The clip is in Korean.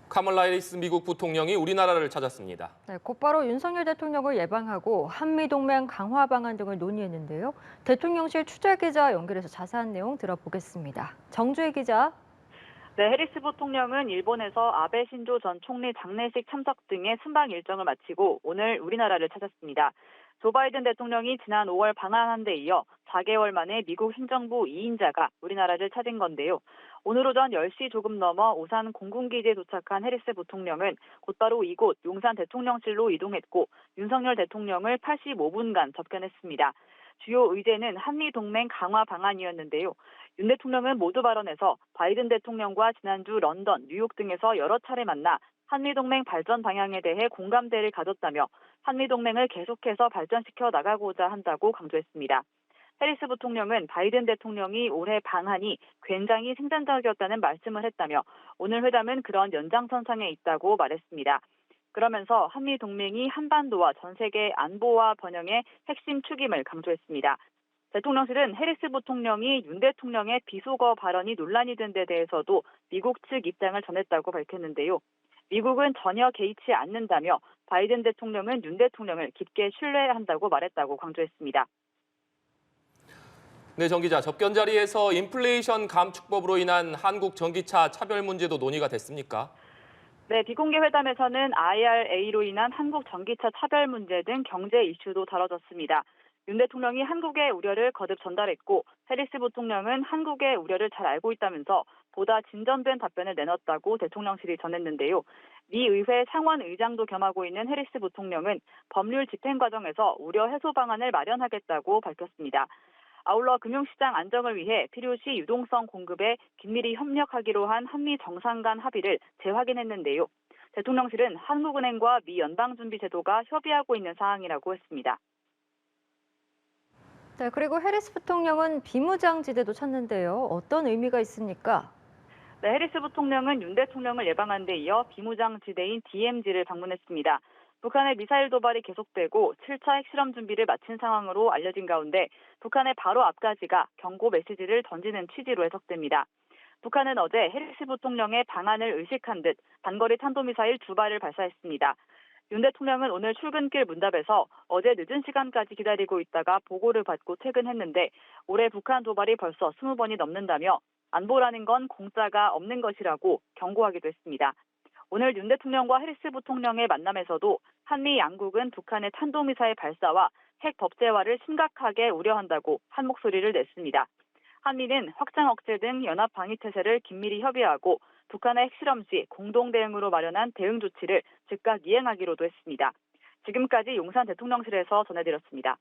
카멀라 해리스 미국 부통령이 우리나라를 찾았습니다. 네, 곧바로 윤석열 대통령을 예방하고 한미동맹 강화 방안 등을 논의했는데요. 대통령실 취재기자 연결해서 자세한 내용 들어보겠습니다. 정주혜 기자. 네, 해리스 부통령은 일본에서 아베 신조 전 총리 장례식 참석 등의 순방 일정을 마치고 오늘 우리나라를 찾았습니다. 조 바이든 대통령이 지난 5월 방한한 데 이어 4개월 만에 미국 행정부 2인자가 우리나라를 찾은 건데요. 오늘 오전 10시 조금 넘어 오산 공군기지에 도착한 해리스 부통령은 곧바로 이곳 용산 대통령실로 이동했고 윤석열 대통령을 85분간 접견했습니다. 주요 의제는 한미동맹 강화 방안이었는데요. 윤 대통령은 모두 발언에서 바이든 대통령과 지난주 런던, 뉴욕 등에서 여러 차례 만나 한미동맹 발전 방향에 대해 공감대를 가졌다며 한미동맹을 계속해서 발전시켜 나가고자 한다고 강조했습니다. 해리스 부통령은 바이든 대통령이 올해 방한이 굉장히 생산적이었다는 말씀을 했다며 오늘 회담은 그런 연장선상에 있다고 말했습니다. 그러면서 한미동맹이 한반도와 전 세계 안보와 번영의 핵심 축임을 강조했습니다. 대통령실은 해리스 부통령이 윤 대통령의 비속어 발언이 논란이 된 데 대해서도 미국 측 입장을 전했다고 밝혔는데요. 미국은 전혀 개의치 않는다며 바이든 대통령은 윤 대통령을 깊게 신뢰한다고 말했다고 강조했습니다. 네, 정 기자, 접견 자리에서 인플레이션 감축법으로 인한 한국 전기차 차별 문제도 논의가 됐습니까? 네, 비공개 회담에서는 IRA로 인한 한국 전기차 차별 문제 등 경제 이슈도 다뤄졌습니다. 윤 대통령이 한국의 우려를 거듭 전달했고 해리스 부통령은 한국의 우려를 잘 알고 있다면서 보다 진전된 답변을 내놨다고 대통령실이 전했는데요. 미 의회 상원 의장도 겸하고 있는 해리스 부통령은 법률 집행 과정에서 우려 해소 방안을 마련하겠다고 밝혔습니다. 아울러 금융시장 안정을 위해 필요시 유동성 공급에 긴밀히 협력하기로 한 한미 정상 간 합의를 재확인했는데요. 대통령실은 한국은행과 미 연방준비제도가 협의하고 있는 사항이라고 했습니다. 네, 그리고 해리스 부통령은 비무장지대도 찾는데요. 어떤 의미가 있습니까? 네, 해리스 부통령은 윤 대통령을 예방한 데 이어 비무장지대인 DMZ를 방문했습니다. 북한의 미사일 도발이 계속되고 7차 핵실험 준비를 마친 상황으로 알려진 가운데 북한의 바로 앞까지가 경고 메시지를 던지는 취지로 해석됩니다. 북한은 어제 해리스 부통령의 방한을 의식한 듯 단거리 탄도미사일 2발을 발사했습니다. 윤 대통령은 오늘 출근길 문답에서 어제 늦은 시간까지 기다리고 있다가 보고를 받고 퇴근했는데 올해 북한 도발이 벌써 20번이 넘는다며 안보라는 건 공짜가 없는 것이라고 경고하기도 했습니다. 오늘 윤 대통령과 해리스 부통령의 만남에서도 한미 양국은 북한의 탄도미사일 발사와 핵 법제화를 심각하게 우려한다고 한 목소리를 냈습니다. 한미는 확장 억제 등 연합 방위 태세를 긴밀히 협의하고 북한의 핵실험 시 공동 대응으로 마련한 대응 조치를 즉각 이행하기로도 했습니다. 지금까지 용산 대통령실에서 전해드렸습니다.